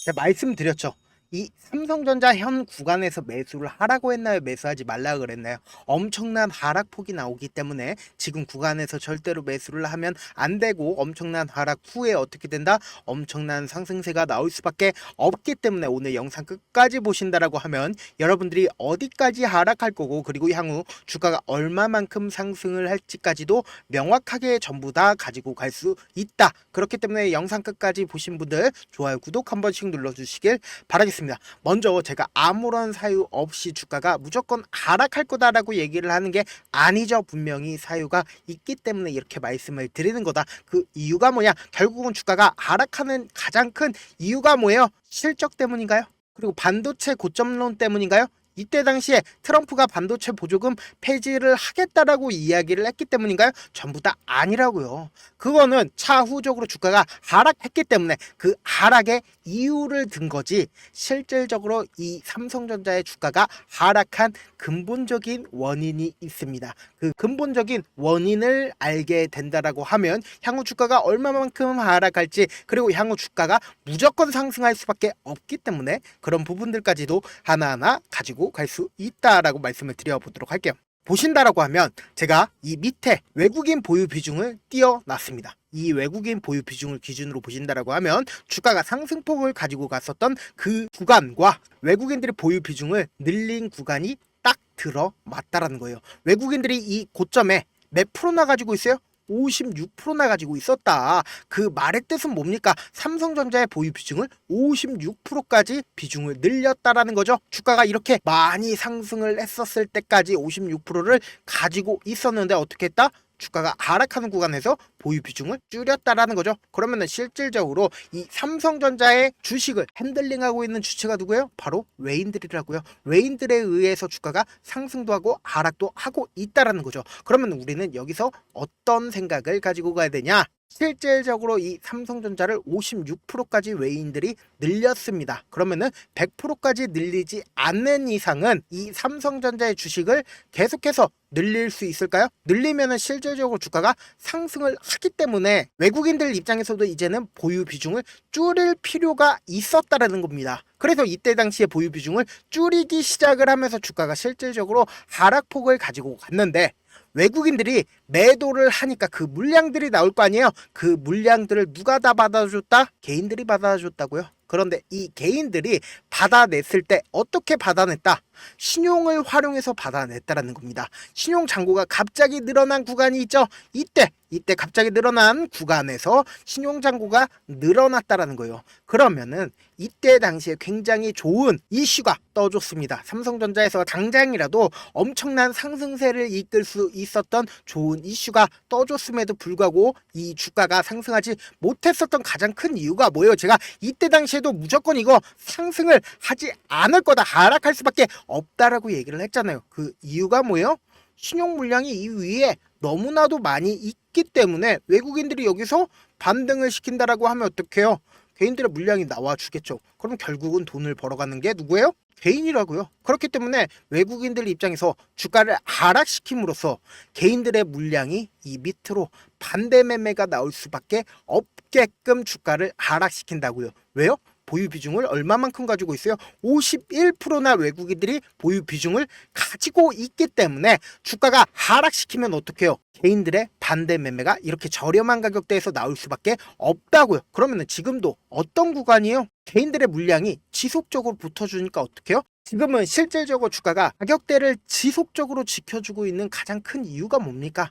제가 말씀드렸죠. 이 삼성전자 현 구간에서 매수를 하라고 했나요? 매수하지 말라 그랬나요? 엄청난 하락폭이 나오기 때문에 지금 구간에서 절대로 매수를 하면 안 되고, 엄청난 하락 후에 어떻게 된다? 엄청난 상승세가 나올 수밖에 없기 때문에 오늘 영상 끝까지 보신다라고 하면 여러분들이 어디까지 하락할 거고, 그리고 향후 주가가 얼마만큼 상승을 할지까지도 명확하게 전부 다 가지고 갈 수 있다. 그렇기 때문에 영상 끝까지 보신 분들 좋아요, 구독 한 번씩 눌러주시길 바라겠습니다. 먼저 제가 아무런 사유 없이 주가가 무조건 하락할 거다라고 얘기를 하는 게 아니죠. 분명히 사유가 있기 때문에 이렇게 말씀을 드리는 거다. 그 이유가 뭐냐? 결국은 주가가 하락하는 가장 큰 이유가 뭐예요? 실적 때문인가요? 그리고 반도체 고점론 때문인가요? 이때 당시에 트럼프가 반도체 보조금 폐지를 하겠다라고 이야기를 했기 때문인가요? 전부 다 아니라고요. 그거는 차후적으로 주가가 하락했기 때문에 그 하락의 이유를 든 거지, 실질적으로 이 삼성전자의 주가가 하락한 근본적인 원인이 있습니다. 그 근본적인 원인을 알게 된다라고 하면 향후 주가가 얼마만큼 하락할지, 그리고 향후 주가가 무조건 상승할 수밖에 없기 때문에 그런 부분들까지도 하나하나 가지고 갈 수 있다라고 말씀을 드려보도록 할게요. 보신다라고 하면 제가 이 밑에 외국인 보유 비중을 띄워놨습니다. 이 외국인 보유 비중을 기준으로 보신다라고 하면 주가가 상승폭을 가지고 갔었던 그 구간과 외국인들의 보유 비중을 늘린 구간이 딱 들어맞다라는 거예요. 외국인들이 이 고점에 몇 프로나 가지고 있어요? 56%나 가지고 있었다. 그 말의 뜻은 뭡니까? 삼성전자의 보유 비중을 56%까지 비중을 늘렸다라는 거죠. 주가가 이렇게 많이 상승을 했었을 때까지 56%를 가지고 있었는데 어떻게 했다? 주가가 하락하는 구간에서 보유 비중을 줄였다라는 거죠. 그러면은 실질적으로 이 삼성전자의 주식을 핸들링하고 있는 주체가 누구예요? 바로 외인들이라고요. 외인들에 의해서 주가가 상승도 하고 하락도 하고 있다라는 거죠. 그러면 우리는 여기서 어떤 생각을 가지고 가야 되냐? 실질적으로 이 삼성전자를 56%까지 외인들이 늘렸습니다. 그러면은 100%까지 늘리지 않는 이상은 이 삼성전자의 주식을 계속해서 늘릴 수 있을까요? 늘리면은 실질적으로 주가가 상승을 하기 때문에 외국인들 입장에서도 이제는 보유 비중을 줄일 필요가 있었다라는 겁니다. 그래서 이때 당시에 보유 비중을 줄이기 시작을 하면서 주가가 실질적으로 하락폭을 가지고 갔는데, 외국인들이 매도를 하니까 그 물량들이 나올 거 아니에요. 그 물량들을 누가 다 받아줬다? 개인들이 받아줬다고요. 그런데 이 개인들이 받아냈을 때 어떻게 받아냈다? 신용을 활용해서 받아냈다라는 겁니다. 신용 잔고가 갑자기 늘어난 구간이 있죠. 이때 갑자기 늘어난 구간에서 신용 잔고가 늘어났다라는 거예요. 그러면은 이때 당시에 굉장히 좋은 이슈가 떠줬습니다. 삼성전자에서 당장이라도 엄청난 상승세를 이끌 수 있었던 좋은 이슈가 떠줬음에도 불구하고 이 주가가 상승하지 못했었던 가장 큰 이유가 뭐예요? 제가 이때 당시에도 무조건 이거 상승을 하지 않을 거다, 하락할 수밖에 없다라고 얘기를 했잖아요. 그 이유가 뭐예요? 신용 물량이 이 위에 너무나도 많이 있기 때문에 외국인들이 여기서 반등을 시킨다라고 하면 어떡해요? 개인들의 물량이 나와주겠죠. 그럼 결국은 돈을 벌어가는 게 누구예요? 개인이라고요. 그렇기 때문에 외국인들 입장에서 주가를 하락시킴으로써 개인들의 물량이 이 밑으로 반대 매매가 나올 수밖에 없게끔 주가를 하락시킨다고요. 왜요? 보유 비중을 얼마만큼 가지고 있어요? 51%나 외국인들이 보유 비중을 가지고 있기 때문에 주가가 하락시키면 어떡해요? 개인들의 반대 매매가 이렇게 저렴한 가격대에서 나올 수밖에 없다고요. 그러면 지금도 어떤 구간이에요? 개인들의 물량이 지속적으로 붙어주니까 어떡해요? 지금은 실질적으로 주가가 가격대를 지속적으로 지켜주고 있는 가장 큰 이유가 뭡니까?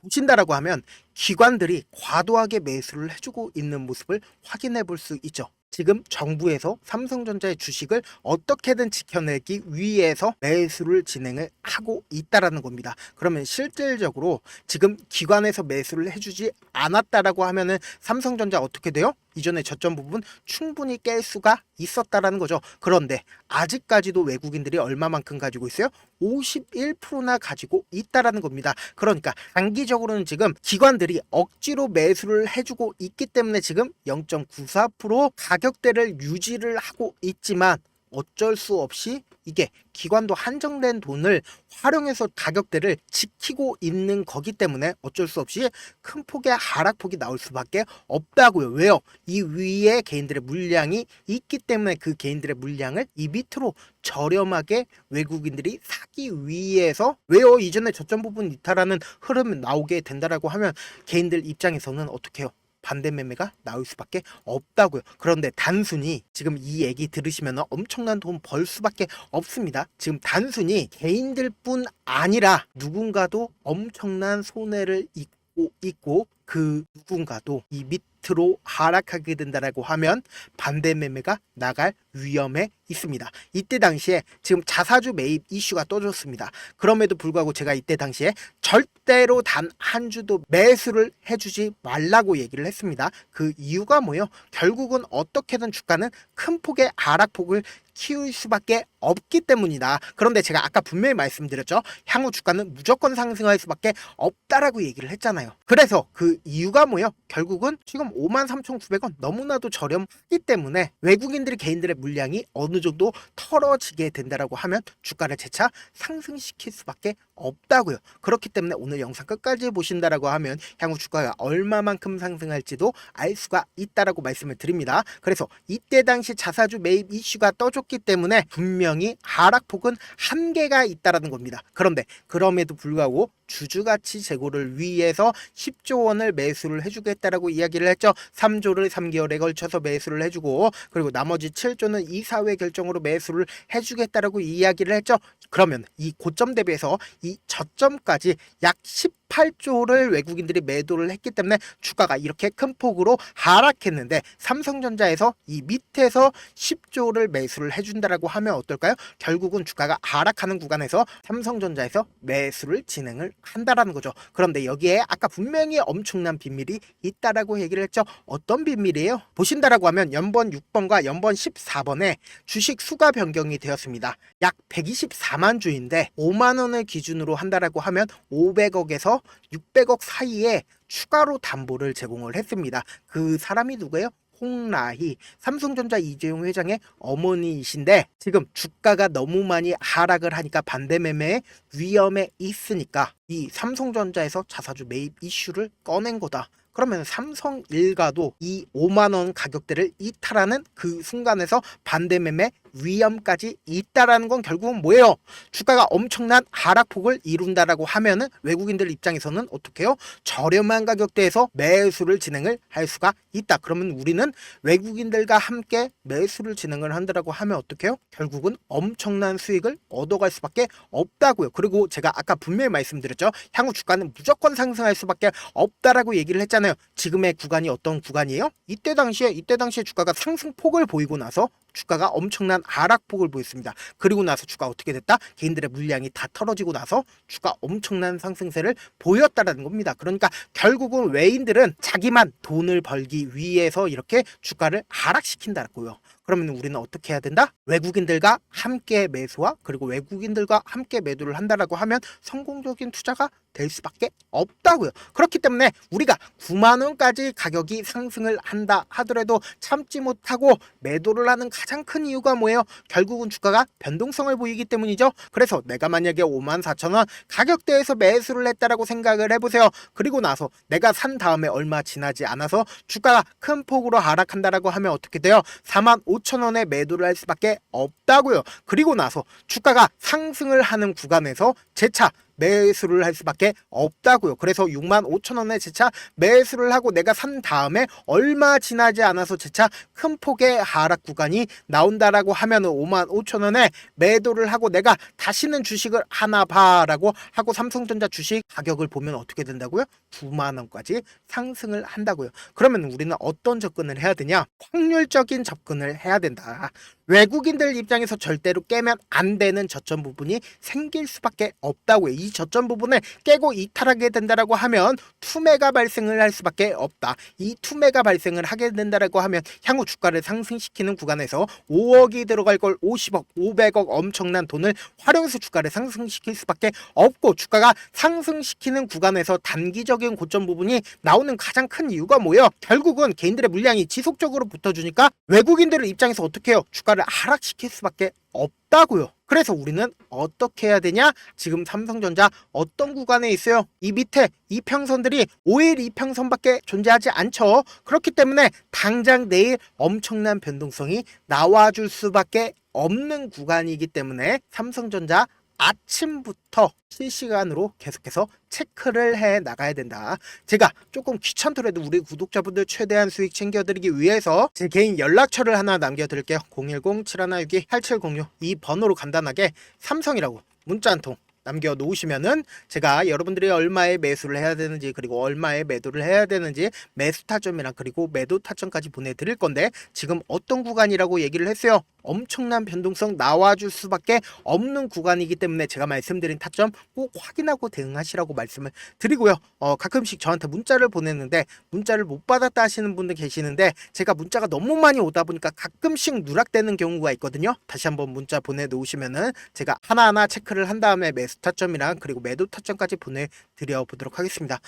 보신다라고 하면 기관들이 과도하게 매수를 해주고 있는 모습을 확인해 볼 수 있죠. 지금 정부에서 삼성전자의 주식을 어떻게든 지켜내기 위해서 매수를 진행을 하고 있다라는 겁니다. 그러면 실질적으로 지금 기관에서 매수를 해주지 않았다라고 하면은 삼성전자 어떻게 돼요? 이전에 저점 부분 충분히 깰 수가 있었다라는 거죠. 그런데 아직까지도 외국인들이 얼마만큼 가지고 있어요? 51%나 가지고 있다라는 겁니다. 그러니까 단기적으로는 지금 기관들이 억지로 매수를 해주고 있기 때문에 지금 0.94% 가격대를 유지를 하고 있지만 어쩔 수 없이 이게 기관도 한정된 돈을 활용해서 가격대를 지키고 있는 거기 때문에 어쩔 수 없이 큰 폭의 하락폭이 나올 수밖에 없다고요. 왜요? 이 위에 개인들의 물량이 있기 때문에 그 개인들의 물량을 이 밑으로 저렴하게 외국인들이 사기 위해서 왜요? 이전에 저점 부분 이탈하는 흐름이 나오게 된다라고 하면 개인들 입장에서는 어떻게 해요? 반대 매매가 나올 수밖에 없다고요. 그런데 단순히 지금 이 얘기 들으시면 엄청난 돈 벌 수밖에 없습니다. 지금 단순히 개인들뿐 아니라 누군가도 엄청난 손해를 입고 그 누군가도 이 밑으로 하락하게 된다라고 하면 반대 매매가 나갈 위험에 있습니다. 이때 당시에 지금 자사주 매입 이슈가 떠졌습니다. 그럼에도 불구하고 제가 이때 당시에 절대로 단 한 주도 매수를 해주지 말라고 얘기를 했습니다. 그 이유가 뭐예요? 결국은 어떻게든 주가는 큰 폭의 하락폭을 키울 수밖에 없기 때문이다. 그런데 제가 아까 분명히 말씀드렸죠. 향후 주가는 무조건 상승할 수밖에 없다라고 얘기를 했잖아요. 그래서 그 이유가 뭐예요? 결국은 지금 53,900원 너무나도 저렴하기 때문에 외국인들이 개인들의 물량이 어느 정도 털어지게 된다라고 하면 주가를 재차 상승시킬 수밖에 없다고요. 그렇기 때문에 오늘 영상 끝까지 보신다라고 하면 향후 주가가 얼마만큼 상승할지도 알 수가 있다라고 말씀을 드립니다. 그래서 이때 당시 자사주 매입 이슈가 떠줬기 때문에 분명히 하락폭은 한계가 있다라는 겁니다. 그런데 그럼에도 불구하고 주주가치 제고를 위해서 10조 원을 매수를 해주겠다라고 이야기를 했죠. 3조를 3개월에 걸쳐서 매수를 해주고 그리고 나머지 7조는 이사회 결정으로 매수를 해주겠다라고 이야기를 했죠. 그러면 이 고점 대비해서 이 저점까지 약 18조를 외국인들이 매도를 했기 때문에 주가가 이렇게 큰 폭으로 하락했는데 삼성전자에서 이 밑에서 10조를 매수를 해준다라고 하면 어떨까요? 결국은 주가가 하락하는 구간에서 삼성전자에서 매수를 진행을 한다라는 거죠. 그런데 여기에 아까 분명히 엄청난 비밀이 있다라고 얘기를 했죠. 어떤 비밀이에요? 보신다라고 하면 연번 6번과 연번 14번에 주식 수가 변경이 되었습니다. 약 124만 주인데 5만 원을 기준으로 한다라고 하면 500억에서 600억 사이에 추가로 담보를 제공을 했습니다. 그 사람이 누구예요? 홍라희, 삼성전자 이재용 회장의 어머니이신데 지금 주가가 너무 많이 하락을 하니까 반대 매매의 위험에 있으니까 이 삼성전자에서 자사주 매입 이슈를 꺼낸 거다. 그러면 삼성일가도 이 5만원 가격대를 이탈하는 그 순간에서 반대 매매 위험까지 있다라는 건 결국은 뭐예요? 주가가 엄청난 하락폭을 이룬다라고 하면은 외국인들 입장에서는 어떻게 해요? 저렴한 가격대에서 매수를 진행을 할 수가 있다. 그러면 우리는 외국인들과 함께 매수를 진행을 한다라고 하면 어떻게 해요? 결국은 엄청난 수익을 얻어갈 수밖에 없다고요. 그리고 제가 아까 분명히 말씀드렸죠. 향후 주가는 무조건 상승할 수밖에 없다라고 얘기를 했잖아요. 지금의 구간이 어떤 구간이에요? 이때 당시에 주가가 상승폭을 보이고 나서 주가가 엄청난 하락폭을 보였습니다. 그리고 나서 주가 어떻게 됐다? 개인들의 물량이 다 털어지고 나서 주가 엄청난 상승세를 보였다라는 겁니다. 그러니까 결국은 외인들은 자기만 돈을 벌기 위해서 이렇게 주가를 하락시킨다고요. 그러면 우리는 어떻게 해야 된다? 외국인들과 함께 매수와 그리고 외국인들과 함께 매도를 한다라고 하면 성공적인 투자가 될 수밖에 없다고요. 그렇기 때문에 우리가 9만 원까지 가격이 상승을 한다 하더라도 참지 못하고 매도를 하는 가장 큰 이유가 뭐예요? 결국은 주가가 변동성을 보이기 때문이죠. 그래서 내가 만약에 54,000원 가격대에서 매수를 했다라고 생각을 해보세요. 그리고 나서 내가 산 다음에 얼마 지나지 않아서 주가가 큰 폭으로 하락한다라고 하면 어떻게 돼요? 45,000원에 매도를 할 수밖에 없다고요. 그리고 나서 주가가 상승을 하는 구간에서 재차 매수를 할 수밖에 없다고요. 그래서 65,000원에 재차 매수를 하고 내가 산 다음에 얼마 지나지 않아서 재차 큰 폭의 하락 구간이 나온다라고 하면 55,000원에 매도를 하고 내가 다시는 주식을 하나 봐라고 하고 삼성전자 주식 가격을 보면 어떻게 된다고요? 9만 원까지 상승을 한다고요. 그러면 우리는 어떤 접근을 해야 되냐? 확률적인 접근을 해야 된다. 외국인들 입장에서 절대로 깨면 안 되는 저점 부분이 생길 수밖에 없다고요. 이 저점 부분을 깨고 이탈하게 된다라고 하면 투매가 발생을 할 수밖에 없다. 이 투매가 발생을 하게 된다라고 하면 향후 주가를 상승시키는 구간에서 5억이 들어갈 걸 50억, 500억 엄청난 돈을 활용해서 주가를 상승시킬 수밖에 없고 주가가 상승시키는 구간에서 단기적인 고점 부분이 나오는 가장 큰 이유가 뭐예요? 결국은 개인들의 물량이 지속적으로 붙어주니까 외국인들의 입장에서 어떻게 해요? 주가 주가를 하락시킬 수밖에 없다고요. 그래서 우리는 어떻게 해야 되냐? 지금 삼성전자 어떤 구간에 있어요? 이 밑에 이평선들이 5일 이평선밖에 존재하지 않죠. 그렇기 때문에 당장 내일 엄청난 변동성이 나와줄 수밖에 없는 구간이기 때문에 삼성전자 아침부터 실시간으로 계속해서 체크를 해 나가야 된다. 제가 조금 귀찮더라도 우리 구독자분들 최대한 수익 챙겨드리기 위해서 제 개인 연락처를 하나 남겨드릴게요. 010-7162-8706 이 번호로 간단하게 삼성이라고 문자 한 통 남겨놓으시면은 제가 여러분들이 얼마에 매수를 해야 되는지 그리고 얼마에 매도를 해야 되는지 매수 타점이랑 그리고 매도 타점까지 보내드릴 건데 지금 어떤 구간이라고 얘기를 했어요. 엄청난 변동성 나와줄 수밖에 없는 구간이기 때문에 제가 말씀드린 타점 꼭 확인하고 대응하시라고 말씀을 드리고요. 가끔씩 저한테 문자를 보냈는데 문자를 못 받았다 하시는 분들 계시는데 제가 문자가 너무 많이 오다 보니까 가끔씩 누락되는 경우가 있거든요. 다시 한번 문자 보내놓으시면은 제가 하나하나 체크를 한 다음에 매수 타점이랑 그리고 매도 타점까지 보내드려 보도록 하겠습니다.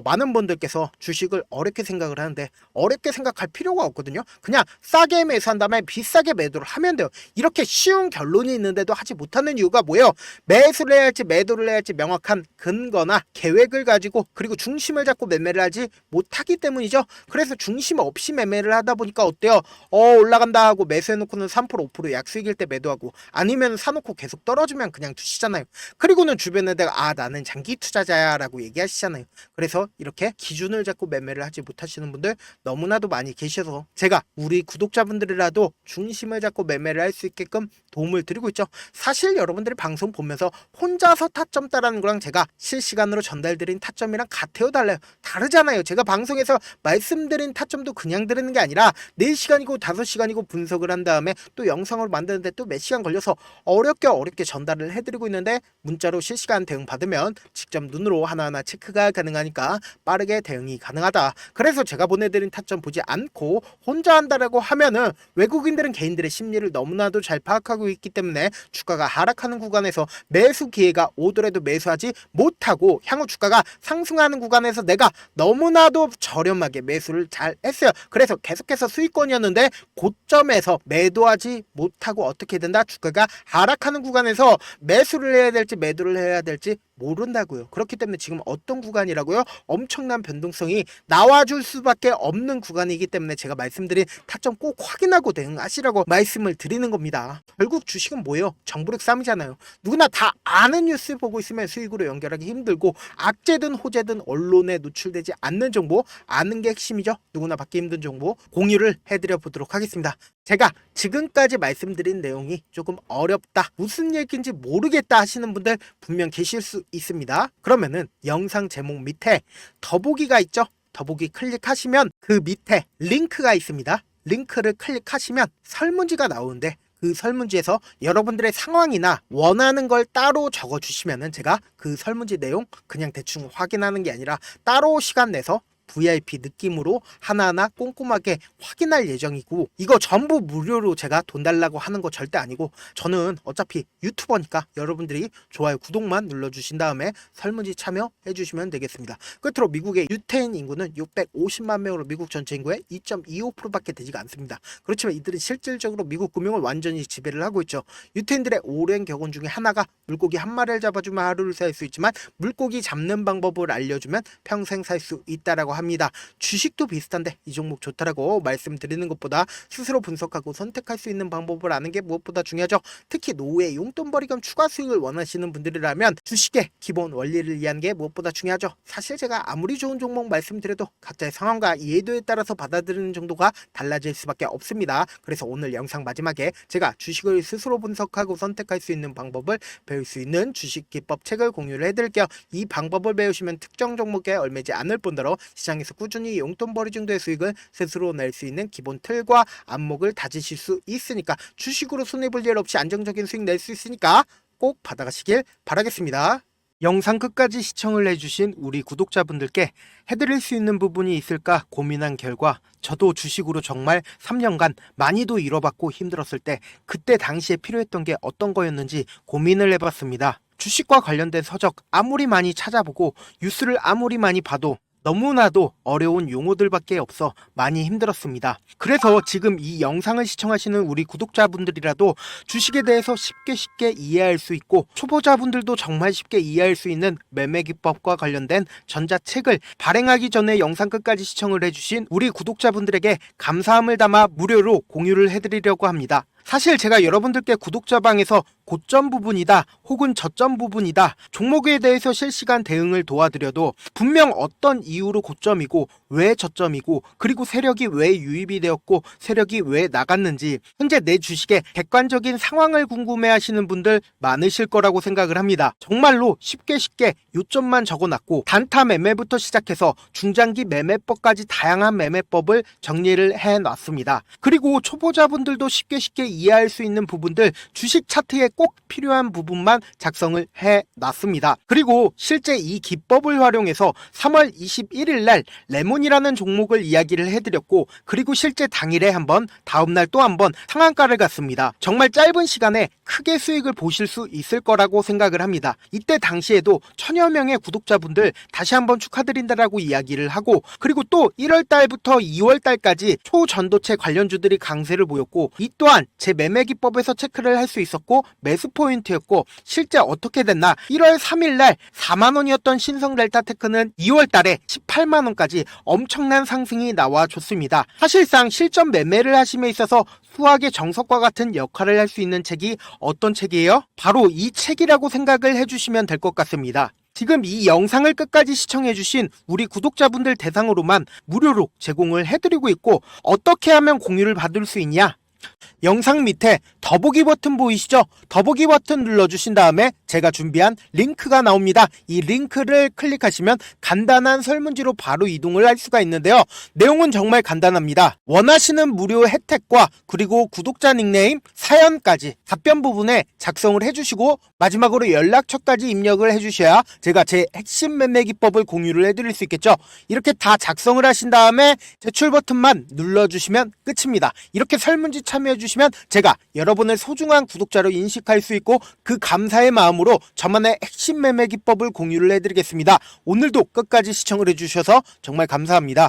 많은 분들께서 주식을 어렵게 생각을 하는데 어렵게 생각할 필요가 없거든요. 그냥 싸게 매수한 다음에 비싸게 매도를 하면 돼요. 이렇게 쉬운 결론이 있는데도 하지 못하는 이유가 뭐예요? 매수를 해야 할지 매도를 해야 할지 명확한 근거나 계획을 가지고 그리고 중심을 잡고 매매를 하지 못하기 때문이죠. 그래서 중심 없이 매매를 하다 보니까 어때요? 올라간다 하고 매수해놓고는 3% 5% 약수익일 때 매도하고 아니면 사놓고 계속 떨어지면 그냥 두시잖아요. 그리고는 주변에 내가 나는 장기 투자자야 라고 얘기하시잖아요. 그래서 이렇게 기준을 잡고 매매를 하지 못하시는 분들 너무나도 많이 계셔서 제가 우리 구독자분들이라도 중심을 잡고 매매를 할 수 있게끔 도움을 드리고 있죠. 사실 여러분들이 방송 보면서 혼자서 타점 따라는 거랑 제가 실시간으로 전달드린 타점이랑 같아요 달라요? 다르잖아요. 제가 방송에서 말씀드린 타점도 그냥 드리는 게 아니라 4시간이고 5시간이고 분석을 한 다음에 또 영상을 만드는데 또 몇 시간 걸려서 어렵게 전달을 해드리고 있는데 문자로 실시간 대응 받으면 직접 눈으로 하나하나 체크가 가능하니까 빠르게 대응이 가능하다. 그래서 제가 보내드린 타점 보지 않고 혼자 한다라고 하면은 외국인들은 개인들의 심리를 너무나도 잘 파악하고 있기 때문에 주가가 하락하는 구간에서 매수 기회가 오더라도 매수하지 못하고 향후 주가가 상승하는 구간에서 내가 너무나도 저렴하게 매수를 잘 했어요. 그래서 계속해서 수익권이었는데 고점에서 매도하지 못하고 어떻게 된다? 주가가 하락하는 구간에서 매수를 해야 될지 매도를 해야 될지 모른다고요. 그렇기 때문에 지금 어떤 구간이라고요? 엄청난 변동성이 나와줄 수밖에 없는 구간이기 때문에 제가 말씀드린 타점 꼭 확인하고 대응하시라고 말씀을 드리는 겁니다. 결국 주식은 뭐예요? 정보력 싸움이잖아요. 누구나 다 아는 뉴스 보고 있으면 수익으로 연결하기 힘들고 악재든 호재든 언론에 노출되지 않는 정보 아는 게 핵심이죠. 누구나 받기 힘든 정보 공유를 해드려 보도록 하겠습니다. 제가 지금까지 말씀드린 내용이 조금 어렵다, 무슨 얘기인지 모르겠다 하시는 분들 분명 계실 수 있습니다. 그러면은 영상 제목 밑에 더보기가 있죠? 더보기 클릭하시면 그 밑에 링크가 있습니다. 링크를 클릭하시면 설문지가 나오는데 그 설문지에서 여러분들의 상황이나 원하는 걸 따로 적어주시면은 제가 그 설문지 내용 그냥 대충 확인하는 게 아니라 따로 시간 내서 VIP 느낌으로 하나하나 꼼꼼하게 확인할 예정이고 이거 전부 무료로 제가 돈 달라고 하는 거 절대 아니고 저는 어차피 유튜버니까 여러분들이 좋아요 구독만 눌러주신 다음에 설문지 참여해 주시면 되겠습니다. 끝으로 미국의 유태인 인구는 650만 명으로 미국 전체 인구의 2.25%밖에 되지가 않습니다. 그렇지만 이들은 실질적으로 미국 금융을 완전히 지배를 하고 있죠. 유태인들의 오랜 격언 중에 하나가 물고기 한 마리를 잡아주면 하루를 살 수 있지만 물고기 잡는 방법을 알려주면 평생 살 수 있다라고 합니다. 주식도 비슷한데 이 종목 좋다라고 말씀드리는 것보다 스스로 분석하고 선택할 수 있는 방법을 아는 게 무엇보다 중요하죠. 특히 노후에 용돈벌이금 추가 수익을 원하시는 분들이라면 주식의 기본 원리를 이해하는 게 무엇보다 중요하죠. 사실 제가 아무리 좋은 종목 말씀드려도 각자의 상황과 이해도에 따라서 받아들이는 정도가 달라질 수밖에 없습니다. 그래서 오늘 영상 마지막에 제가 주식을 스스로 분석하고 선택할 수 있는 방법을 배울 수 있는 주식 기법 책을 공유를 해드릴게요. 이 방법을 배우시면 특정 종목에 얽매지 않을 뿐더러 시장에서 꾸준히 용돈벌이 정도의 수익을 스스로 낼 수 있는 기본 틀과 안목을 다지실 수 있으니까 주식으로 손해볼 일 없이 안정적인 수익 낼 수 있으니까 꼭 받아가시길 바라겠습니다. 영상 끝까지 시청을 해주신 우리 구독자분들께 해드릴 수 있는 부분이 있을까 고민한 결과 저도 주식으로 정말 3년간 많이도 잃어봤고 힘들었을 때 그때 당시에 필요했던 게 어떤 거였는지 고민을 해봤습니다. 주식과 관련된 서적 아무리 많이 찾아보고 뉴스를 아무리 많이 봐도 너무나도 어려운 용어들밖에 없어 많이 힘들었습니다. 그래서 지금 이 영상을 시청하시는 우리 구독자분들이라도 주식에 대해서 쉽게 이해할 수 있고 초보자분들도 정말 쉽게 이해할 수 있는 매매 기법과 관련된 전자책을 발행하기 전에 영상 끝까지 시청을 해주신 우리 구독자분들에게 감사함을 담아 무료로 공유를 해드리려고 합니다. 사실 제가 여러분들께 구독자방에서 고점 부분이다 혹은 저점 부분이다 종목에 대해서 실시간 대응을 도와드려도 분명 어떤 이유로 고점이고 왜 저점이고 그리고 세력이 왜 유입이 되었고 세력이 왜 나갔는지 현재 내 주식의 객관적인 상황을 궁금해 하시는 분들 많으실 거라고 생각을 합니다. 정말로 쉽게 요점만 적어놨고 단타 매매부터 시작해서 중장기 매매법까지 다양한 매매법을 정리를 해놨습니다. 그리고 초보자분들도 쉽게 이해할 수 있는 부분들 주식 차트에 꼭 필요한 부분만 작성을 해놨습니다. 그리고 실제 이 기법을 활용해서 3월 21일 날 레몬이라는 종목을 이야기를 해드렸고 그리고 실제 당일에 한번 다음날 또 한번 상한가를 갔습니다. 정말 짧은 시간에 크게 수익을 보실 수 있을 거라고 생각을 합니다. 이때 당시에도 천여 명의 구독자분들 다시 한번 축하드린다라고 이야기를 하고 그리고 또 1월 달부터 2월 달까지 초전도체 관련주들이 강세를 보였고 이 또한 제 매매 기법에서 체크를 할 수 있었고 매수 포인트였고 실제 어떻게 됐나 1월 3일 날 4만원이었던 신성 델타테크는 2월 달에 18만원까지 엄청난 상승이 나와줬습니다. 사실상 실전 매매를 하심에 있어서 수학의 정석과 같은 역할을 할 수 있는 책이 어떤 책이에요? 바로 이 책이라고 생각을 해주시면 될 것 같습니다. 지금 이 영상을 끝까지 시청해주신 우리 구독자분들 대상으로만 무료로 제공을 해드리고 있고 어떻게 하면 공유를 받을 수 있냐? 영상 밑에 더보기 버튼 보이시죠? 더보기 버튼 눌러주신 다음에 제가 준비한 링크가 나옵니다. 이 링크를 클릭하시면 간단한 설문지로 바로 이동을 할 수가 있는데요. 내용은 정말 간단합니다. 원하시는 무료 혜택과 그리고 구독자 닉네임, 사연까지 답변 부분에 작성을 해주시고 마지막으로 연락처까지 입력을 해주셔야 제가 제 핵심 매매 기법을 공유를 해드릴 수 있겠죠. 이렇게 다 작성을 하신 다음에 제출 버튼만 눌러주시면 끝입니다. 이렇게 설문지 참여해주시면 제가 여러분을 소중한 구독자로 인식할 수 있고 그 감사의 마음으로 저만의 핵심 매매 기법을 공유를 해드리겠습니다. 오늘도 끝까지 시청을 해주셔서 정말 감사합니다.